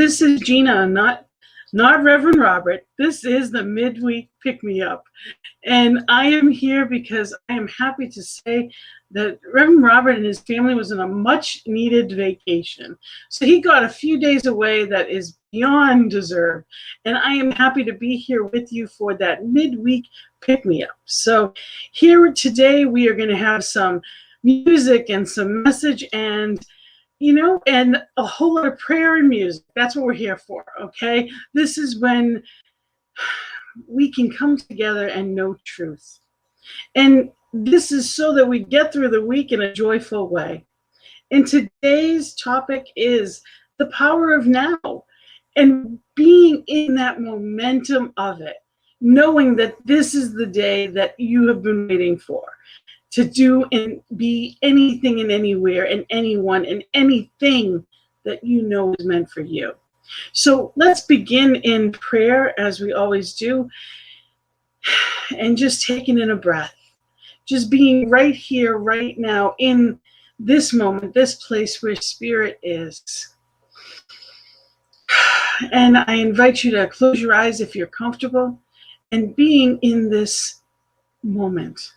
This is Gina, not Reverend Robert. This is the midweek pick-me-up. And I am here because I am happy to say that Reverend Robert and his family was on a much-needed vacation. So he got a few days away that is beyond deserved. And I am happy to be here with you for that midweek pick-me-up. So here today we are going to have some music and some message and and a whole lot of prayer and music. That's what we're here for, okay? This is when we can come together and know truth. And this is so that we get through the week in a joyful way. And today's topic is the power of now and being in that momentum of it, knowing that this is the day that you have been waiting for. To do and be anything and anywhere and anyone and anything that you know is meant for you. So let's begin in prayer as we always do, and just taking in a breath, just being right here, right now, in this moment, this place where Spirit is. And I invite you to close your eyes if you're comfortable and being in this moment.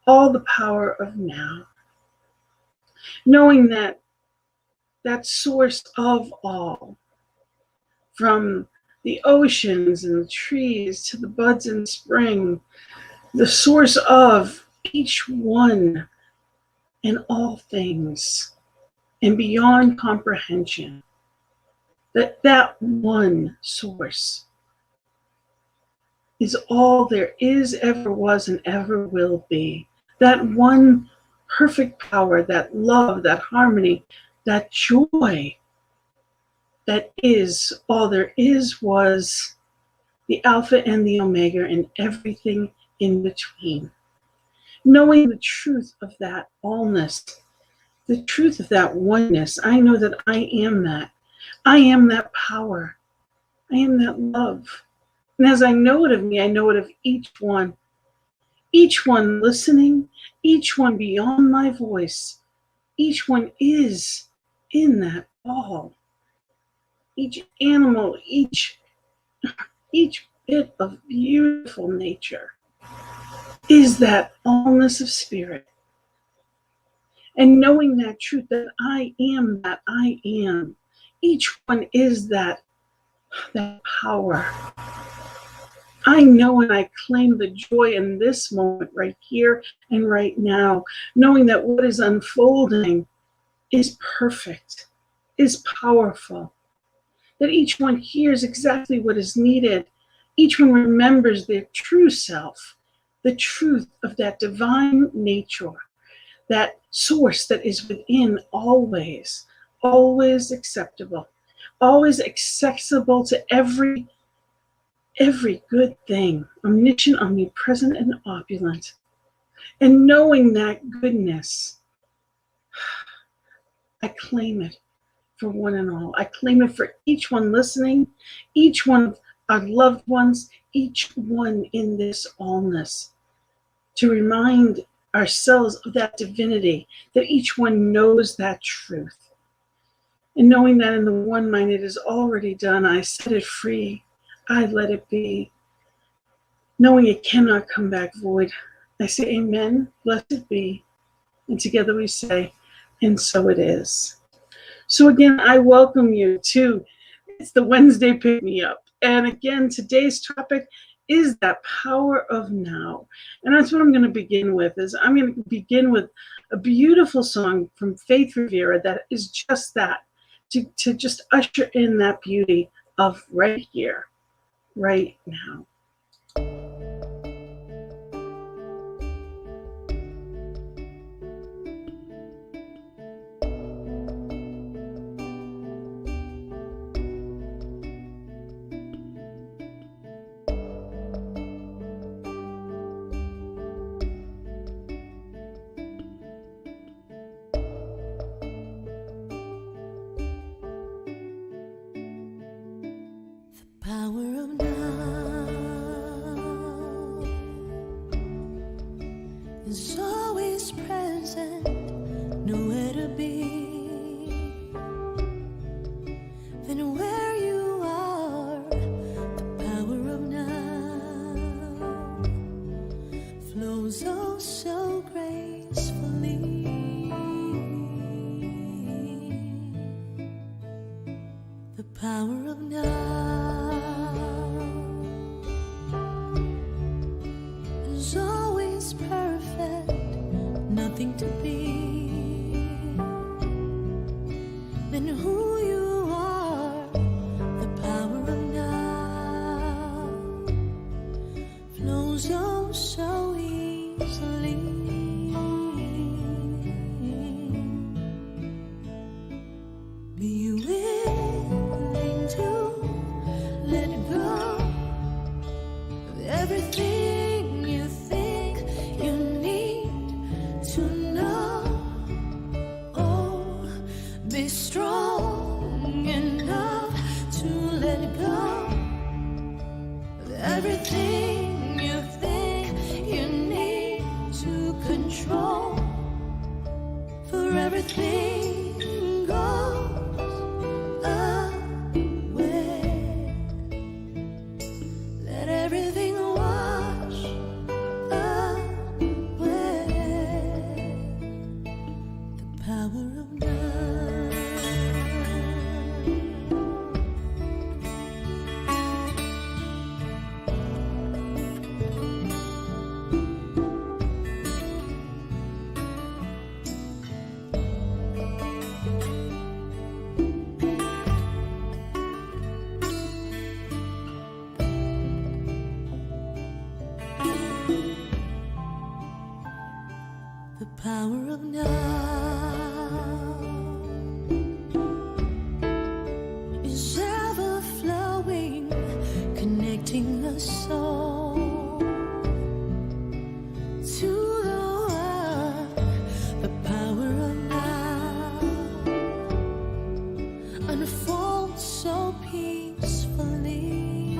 All the power of now. Knowing that source of all, from the oceans and the trees to the buds in spring, the source of each one and all things and beyond comprehension, that one source is all there is, ever was, and ever will be. That one perfect power, that love, that harmony, that joy, that is all there is, was the Alpha and the Omega and everything in between. Knowing the truth of that allness, the truth of that oneness, I know that I am that. I am that power. I am that love. And as I know it of me, I know it of each one listening, each one beyond my voice, each one is in that all. Each animal, each bit of beautiful nature is that allness of Spirit. And knowing that truth, that I am that I am, each one is that power. I know and I claim the joy in this moment right here and right now, knowing that what is unfolding is perfect, is powerful, that each one hears exactly what is needed. Each one remembers their true self, the truth of that divine nature, that source that is within always, always acceptable, always accessible to every good thing, omniscient, omnipresent, and opulent. And knowing that goodness, I claim it for one and all. I claim it for each one listening, each one of our loved ones, each one in this allness, to remind ourselves of that divinity, that each one knows that truth. And knowing that in the one mind it is already done, I set it free. I let it be. Knowing it cannot come back void, I say amen, blessed be. And together we say, and so it is. So again, I welcome you to, it's the Wednesday Pick Me Up. And again, today's topic is that power of now. And that's what I'm going to begin with, I'm going to begin with a beautiful song from Faith Rivera that is just that, to just usher in that beauty of right here, right now. Power of now. meant to be, then who you are, the power of now flows oh so easily. Be willing to let go of everything you think you need to know. Oh, be strong enough to let go of everything you think you need to control. For everything goes away. Let everything wash away. The power of now. The power of now is ever flowing, connecting us all to the one. The power of now unfolds so peacefully.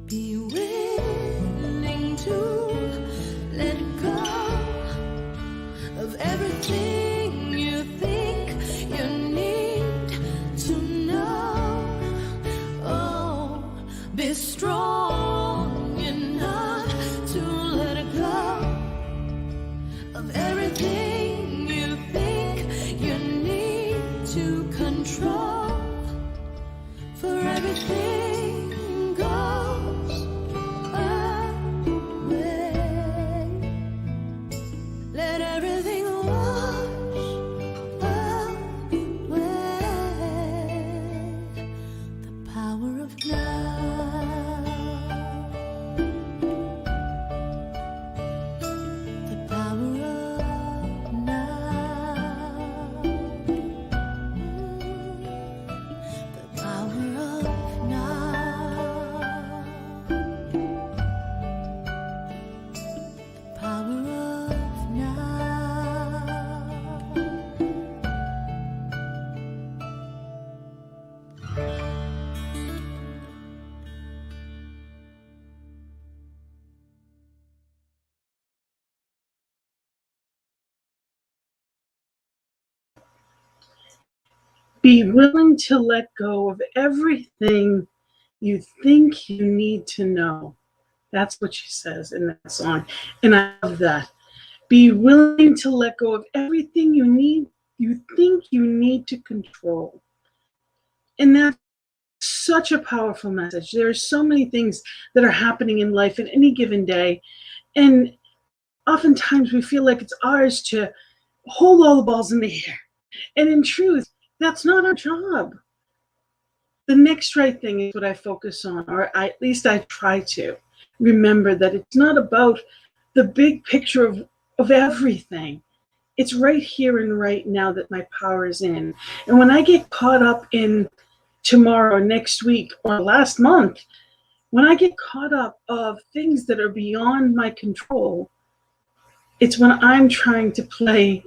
Be willing to let go of everything you think you need to know. Oh, be strong enough to let go of everything you think you need to control. For everything goes away. Let everything wash away. The power of now. The power of now. The power of now. The power of now. Be willing to let go of everything you think you need to know. That's what she says in that song. And I love that. Be willing to let go of everything you think you need to control. And that's such a powerful message. There are so many things that are happening in life at any given day. And oftentimes we feel like it's ours to hold all the balls in the air. And in truth, that's not our job. The next right thing is what I focus on, or at least I try to remember that it's not about the big picture of everything. It's right here and right now that my power is in. And when I get caught up in tomorrow, next week, or last month, when I get caught up of things that are beyond my control, it's when I'm trying to play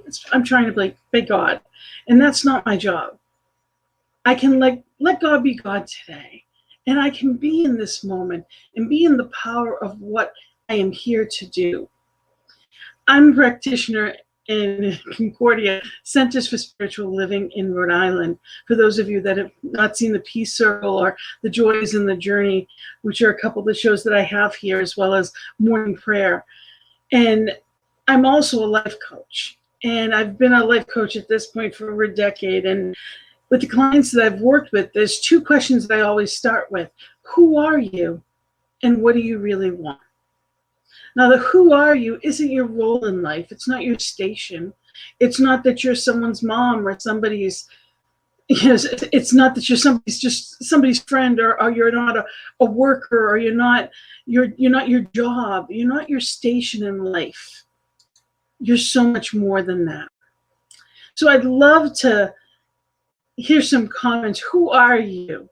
God. And that's not my job. I can let God be God today. And I can be in this moment and be in the power of what I am here to do. I'm a practitioner in Concordia Centers for Spiritual Living in Rhode Island. For those of you that have not seen the Peace Circle or the Joys in the Journey, which are a couple of the shows that I have here, as well as Morning Prayer. And I'm also a life coach. And I've been a life coach at this point for over a decade. And with the clients that I've worked with, there's two questions that I always start with. Who are you? And what do you really want? Now, the who are you isn't your role in life. It's not your station. It's not that you're someone's mom or somebody's, yes, it's not that you're somebody's just somebody's friend, or you're not a worker, or you're not your job. You're not your station in life. You're so much more than that. So I'd love to hear some comments. Who are you?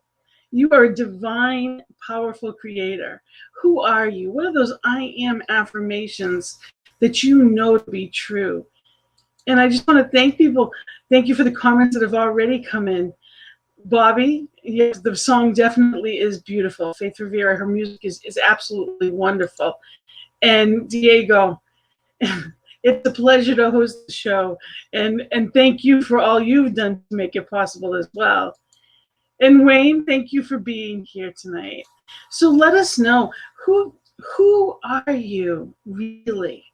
You are a divine, powerful creator. Who are you? What are those I am affirmations that you know to be true? And I just want to thank people. Thank you for the comments that have already come in. Bobby, yes, the song definitely is beautiful. Faith Rivera, her music is absolutely wonderful. And Diego, it's a pleasure to host the show. And thank you for all you've done to make it possible as well. And Wayne, thank you for being here tonight. So let us know, who are you really?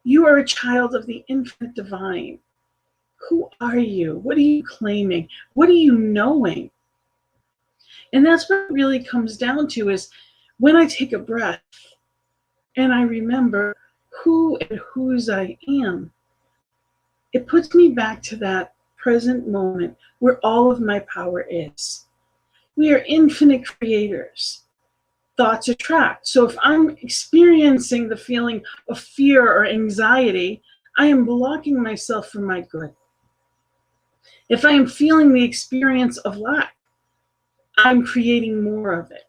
You are a child of the infinite divine. Who are you? What are you claiming? What are you knowing? And that's what it really comes down to, is when I take a breath and I remember who and whose I am, it puts me back to that present moment where all of my power is. We are infinite creators. Thoughts attract. So if I'm experiencing the feeling of fear or anxiety, I am blocking myself from my good. If I am feeling the experience of lack, I'm creating more of it.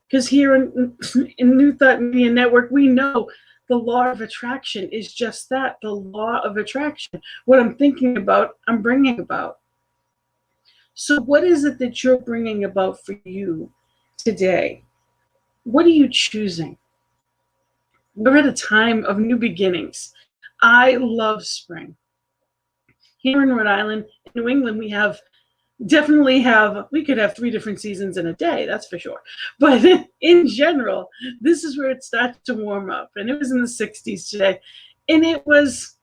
Because here in New Thought Media Network, we know the law of attraction is just that, the law of attraction. What I'm thinking about, I'm bringing about. So what is it that you're bringing about for you today? What are you choosing? We're at a time of new beginnings. I love spring. Here in Rhode Island, in New England, we could have 3 different seasons in a day, that's for sure. But in general, this is where it starts to warm up. And it was in the 60s today. And it was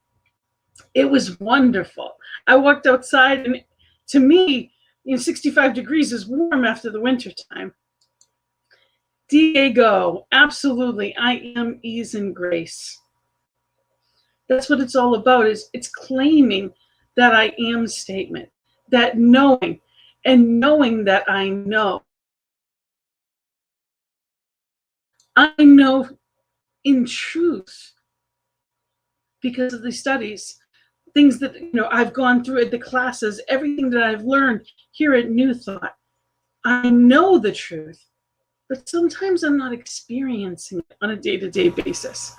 wonderful. I walked outside, and to me, 65 degrees is warm after the winter time. Diego, absolutely. I am ease and grace. That's what it's all about. It's claiming that I am statement, that knowing, and knowing that I know. I know in truth, because of the studies, things that I've gone through at the classes, everything that I've learned here at New Thought. I know the truth, but sometimes I'm not experiencing it on a day-to-day basis.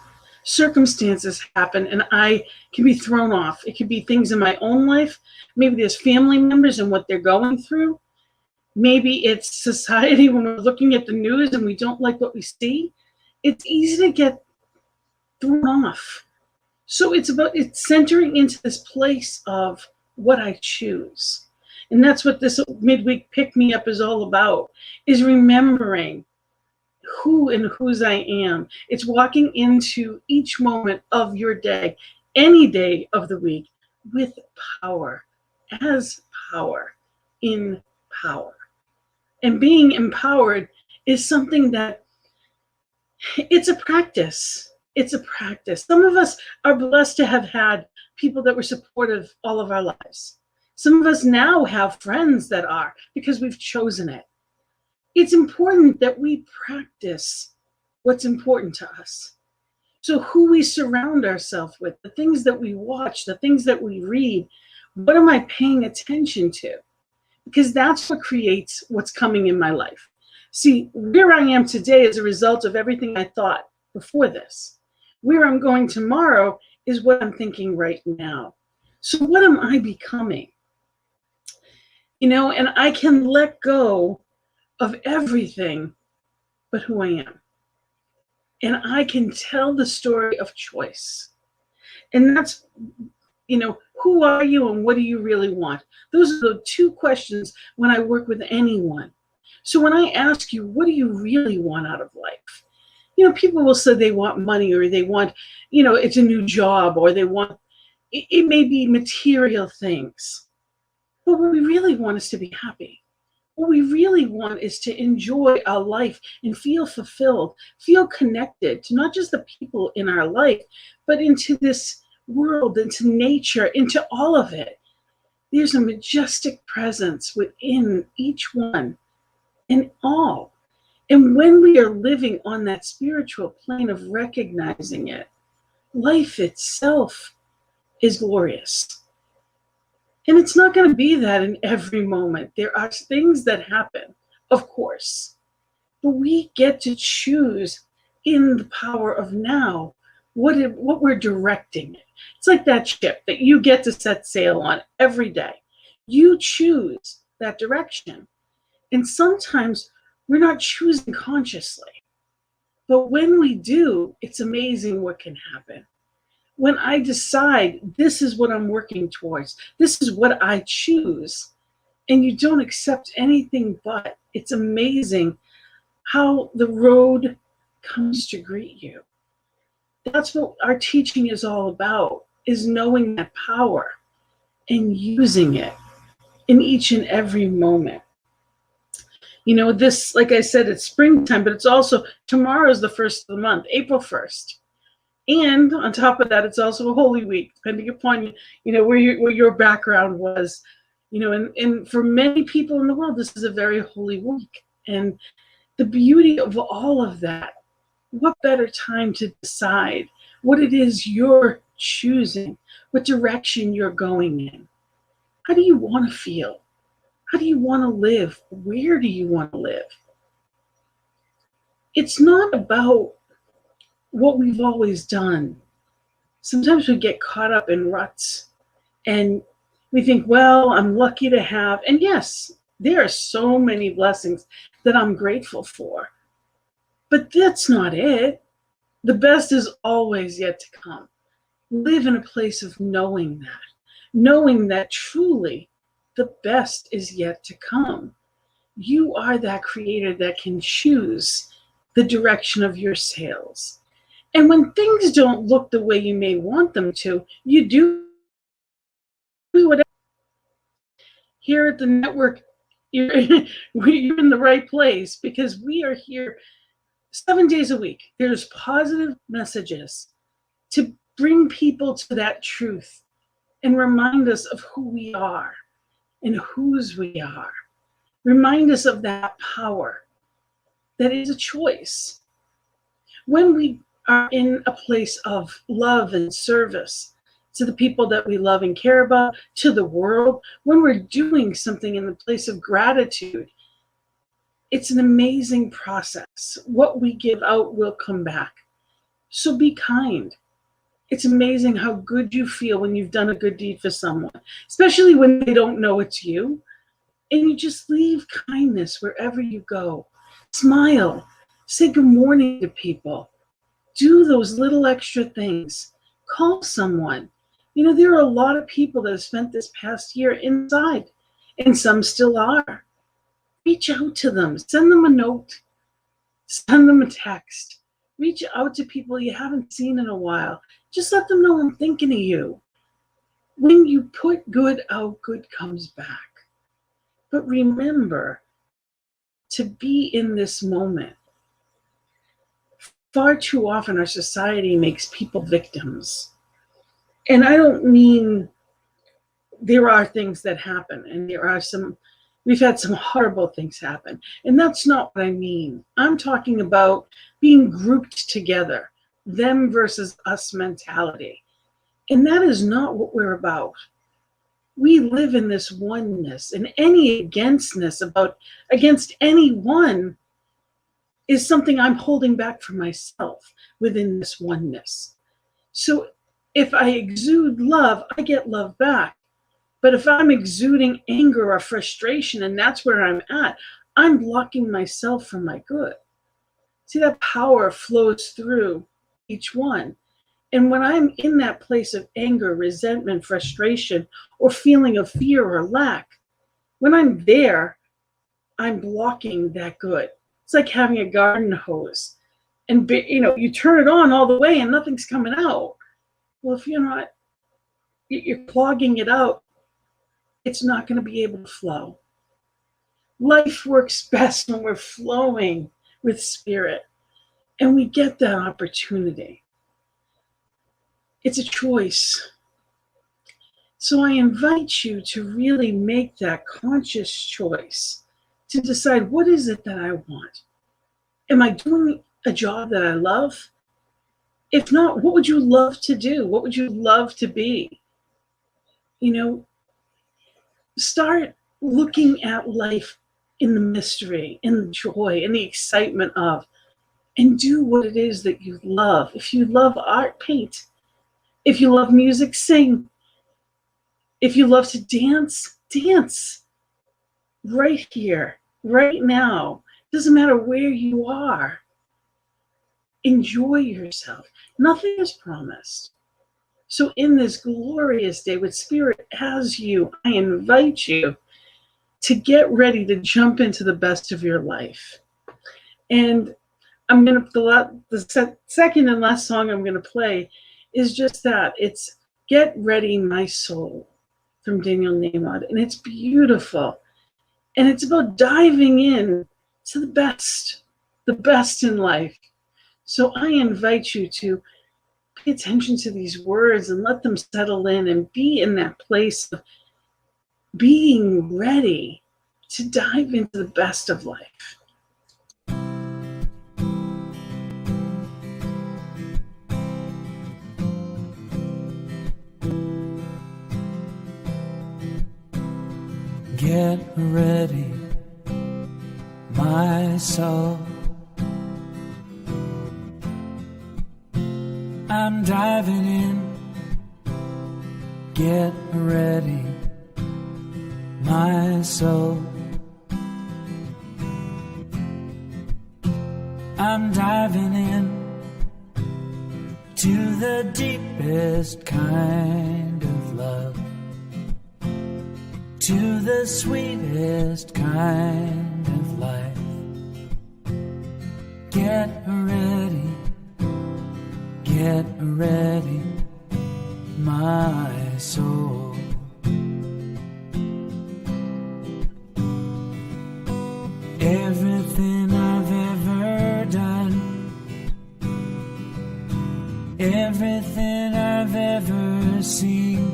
Circumstances happen and I can be thrown off. It could be things in my own life. Maybe there's family members and what they're going through. Maybe it's society when we're looking at the news and we don't like what we see. It's easy to get thrown off. So it's centering into this place of what I choose. And that's what this midweek pick-me-up is all about, is remembering who and whose I am. It's walking into each moment of your day, any day of the week, with power, as power, in power. And being empowered is something that, it's a practice. It's a practice. Some of us are blessed to have had people that were supportive all of our lives. Some of us now have friends that are, because we've chosen it. It's important that we practice what's important to us. So who we surround ourselves with, the things that we watch, the things that we read, what am I paying attention to? Because that's what creates what's coming in my life. See, where I am today is a result of everything I thought before this. Where I'm going tomorrow is what I'm thinking right now. So what am I becoming? And I can let go of everything but who I am. And I can tell the story of choice. And that's, who are you and what do you really want? Those are the 2 questions when I work with anyone. So when I ask you, what do you really want out of life? People will say they want money, or they want, it's a new job, or they want, it may be material things. But what we really want is to be happy. What we really want is to enjoy our life and feel fulfilled, feel connected to not just the people in our life, but into this world, into nature, into all of it. There's a majestic presence within each one and all. And when we are living on that spiritual plane of recognizing it, life itself is glorious. And it's not going to be that in every moment. There are things that happen, of course, but we get to choose in the power of now what we're directing it. It's like that ship that you get to set sail on every day. You choose that direction. And sometimes we're not choosing consciously. But when we do, it's amazing what can happen. When I decide this is what I'm working towards, this is what I choose, and you don't accept anything but, it's amazing how the road comes to greet you. That's what our teaching is all about, is knowing that power and using it in each and every moment. You know, this, like I said, it's springtime, but it's also, tomorrow is the first of the month, April 1st. And on top of that, it's also a Holy Week, depending upon, where your background was. And for many people in the world, this is a very holy week. And the beauty of all of that, what better time to decide what it is you're choosing, what direction you're going in. How do you want to feel? How do you want to live? Where do you want to live? It's not about what we've always done. Sometimes we get caught up in ruts and we think, well, I'm lucky to have, and yes, there are so many blessings that I'm grateful for, but that's not it. The best is always yet to come. Live in a place of knowing that truly the best is yet to come. You are that creator that can choose the direction of your sails. And when things don't look the way you may want them to, you do whatever. Here at the network, you're in the right place, because we are here 7 days a week. There's positive messages to bring people to that truth and remind us of who we are and whose we are. Remind us of that power that is a choice. When we are in a place of love and service to the people that we love and care about, to the world, when we're doing something in the place of gratitude, it's an amazing process. What we give out will come back. So be kind. It's amazing how good you feel when you've done a good deed for someone, especially when they don't know it's you. And you just leave kindness wherever you go. Smile. Say good morning to people. Do those little extra things. Call someone. There are a lot of people that have spent this past year inside, and some still are. Reach out to them. Send them a note. Send them a text. Reach out to people you haven't seen in a while. Just let them know I'm thinking of you. When you put good out, good comes back. But remember to be in this moment. Far too often our society makes people victims. And I don't mean, there are things that happen, and we've had some horrible things happen. And that's not what I mean. I'm talking about being grouped together, them versus us mentality. And that is not what we're about. We live in this oneness, and any againstness against anyone is something I'm holding back for myself within this oneness. So if I exude love, I get love back. But if I'm exuding anger or frustration, and that's where I'm at, I'm blocking myself from my good. See, that power flows through each one. And when I'm in that place of anger, resentment, frustration, or feeling of fear or lack, when I'm there, I'm blocking that good. It's like having a garden hose, and you turn it on all the way and nothing's coming out. Well, if you're clogging it out, it's not going to be able to flow. Life works best when we're flowing with spirit, and we get that opportunity. It's a choice. So I invite you to really make that conscious choice to decide, what is it that I want? Am I doing a job that I love? If not, what would you love to do? What would you love to be? You know, start looking at life in the mystery, in the joy, in the excitement of, and do what it is that you love. If you love art, paint. If you love music, sing. If you love to dance, dance. Right here, right now. Doesn't matter where you are. Enjoy yourself. Nothing is promised. So in this glorious day with Spirit as you, I invite you to get ready to jump into the best of your life. And I'm going to, the second and last song I'm going to play is just that. It's Get Ready, My Soul from Daniel Nahmod. And it's beautiful. And it's about diving in to the best in life. So I invite you to pay attention to these words and let them settle in and be in that place of being ready to dive into the best of life. Get ready, my soul. I'm diving in. Get ready, my soul. I'm diving in to the deepest kind of love, to the sweetest kind of life. Get ready, my soul. Everything I've ever done, everything I've ever seen,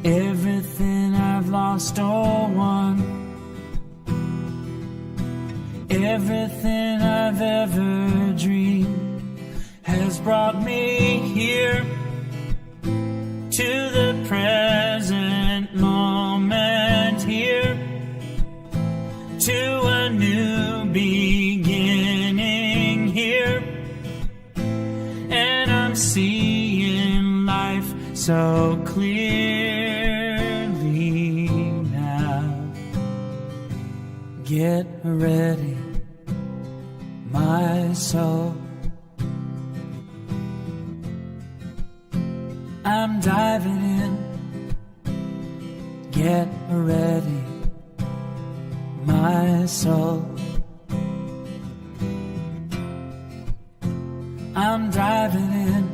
everything I've lost or won, everything I've ever dreamed has brought me here to the present moment, here to a new beginning here. And I'm seeing life so clearly now. Get ready, my soul. I'm diving in. Get ready, my soul. I'm diving in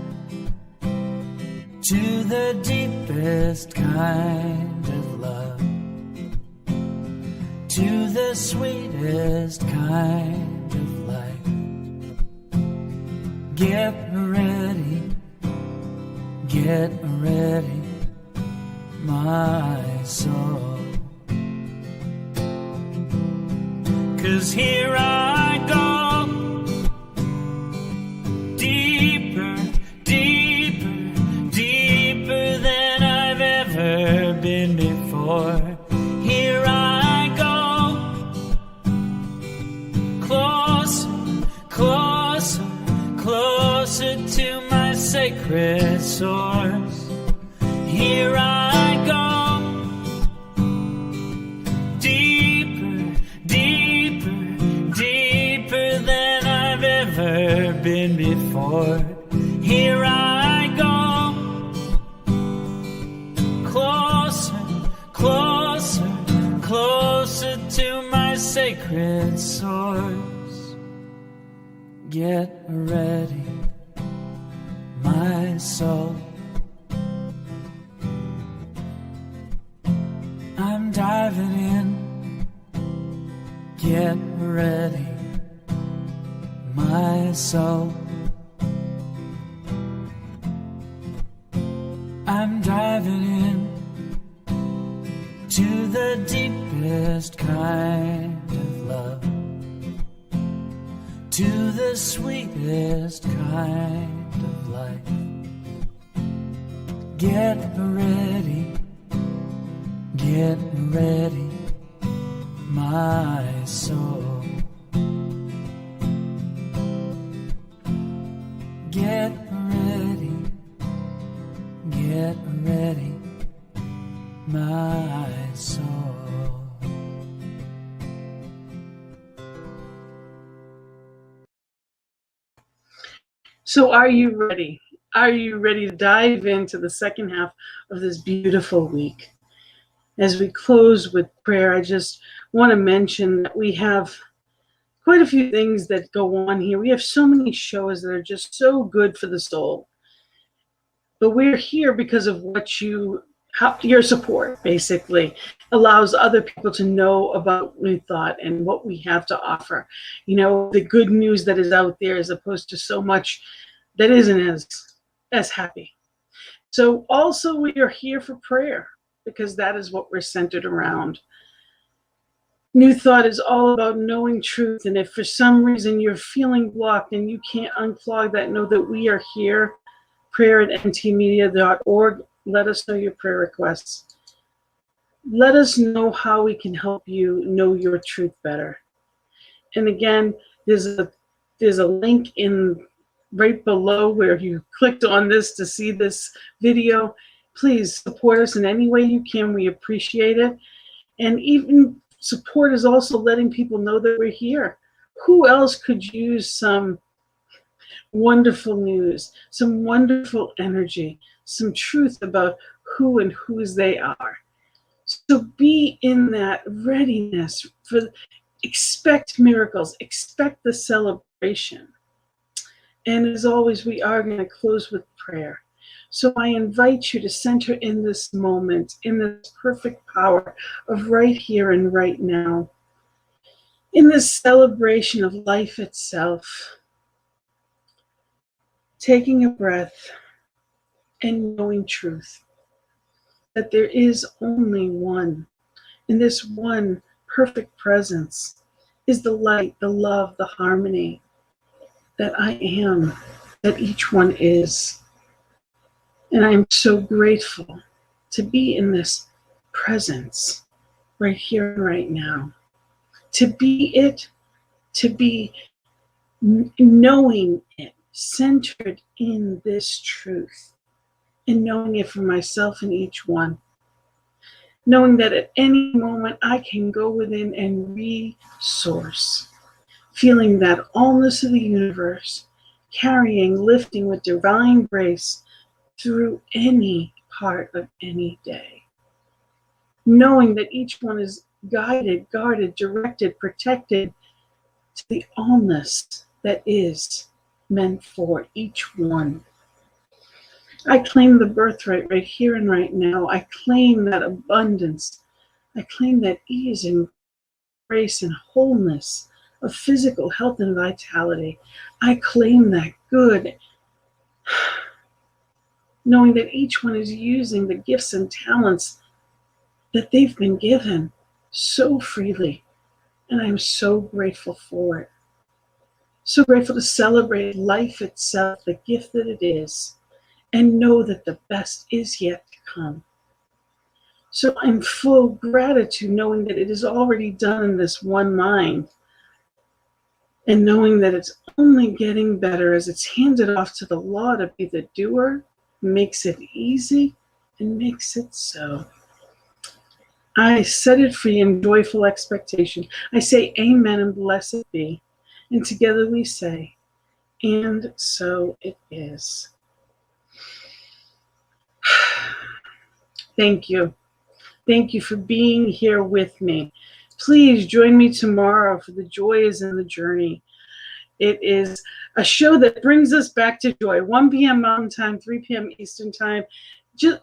to the deepest kind of love, to the sweetest kind of life. Get ready, my soul. 'Cause here I go, deeper, deeper, deeper than I've ever been before. Here I go, closer, closer, closer to my sacred source. Here I go, deeper, deeper, deeper than I've ever been before. Here I go, closer, closer, closer to my sacred source. Get ready, my soul. I'm diving Get ready, my soul. I'm driving in to the deepest kind of love, to the sweetest kind of life. Get ready, my soul. Get ready, my soul. So are you ready? Are you ready to dive into the second half of this beautiful week? As we close with prayer, I just want to mention that we have quite a few things that go on here. We have so many shows that are just so good for the soul. But we're here because of your support, basically, allows other people to know about New Thought and what we have to offer. You know, the good news that is out there as opposed to so much that isn't as happy. So also we are here for prayer because that is what we're centered around. New Thought is all about knowing truth. And if for some reason you're feeling blocked and you can't unclog that, know that we are here. prayer@ntmedia.org. Let us know your prayer requests. Let us know how we can help you know your truth better. And again, there's a link in right below where you clicked on this to see this video. Please support us in any way you can. We appreciate it. And even support is also letting people know that we're here. Who else could use some wonderful news, some wonderful energy, some truth about who and whose they are? So be in that readiness expect miracles, expect the celebration. And as always, we are going to close with prayer. So I invite you to center in this moment, in this perfect power of right here and right now, in this celebration of life itself, taking a breath and knowing truth, that there is only one, and this one perfect presence is the light, the love, the harmony that I am, that each one is. And I am so grateful to be in this presence right here and right now. To be it, to be knowing it, centered in this truth, and knowing it for myself and each one. Knowing that at any moment I can go within and resource, feeling that allness of the universe, carrying, lifting with divine grace through any part of any day. Knowing that each one is guided, guarded, directed, protected to the allness that is meant for each one. I claim the birthright right here and right now. I claim that abundance. I claim that ease and grace and wholeness of physical health and vitality. I claim that good, knowing that each one is using the gifts and talents that they've been given so freely. And I'm so grateful for it. So grateful to celebrate life itself, the gift that it is, and know that the best is yet to come. So I'm full gratitude knowing that it is already done in this one mind, and knowing that it's only getting better as it's handed off to the law to be the doer, makes it easy, and makes it so. I set it free in joyful expectation. I say amen and blessed be. And together we say, and so it is. Thank you. Thank you for being here with me. Please join me tomorrow for The Joy is in the Journey. It is a show that brings us back to joy. 1 p.m. Mountain Time, 3 p.m. Eastern Time.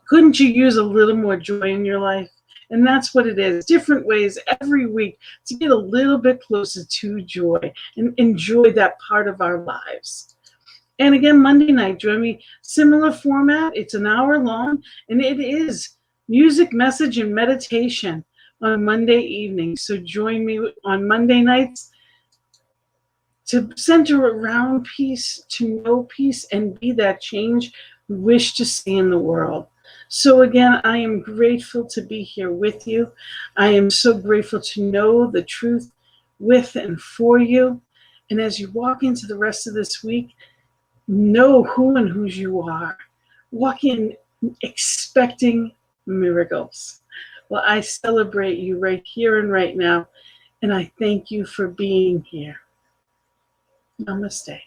Couldn't you use a little more joy in your life? And that's what it is. Different ways every week to get a little bit closer to joy and enjoy that part of our lives. And again, Monday night, join me. Similar format. It's an hour long, and it is music, message, and meditation on Monday evening. So join me on Monday nights to center around peace, to know peace, and be that change we wish to see in the world. So again, I am grateful to be here with you. I am so grateful to know the truth with and for you. And as you walk into the rest of this week, know who and whose you are. Walk in expecting miracles. Well, I celebrate you right here and right now, and I thank you for being here. Namaste.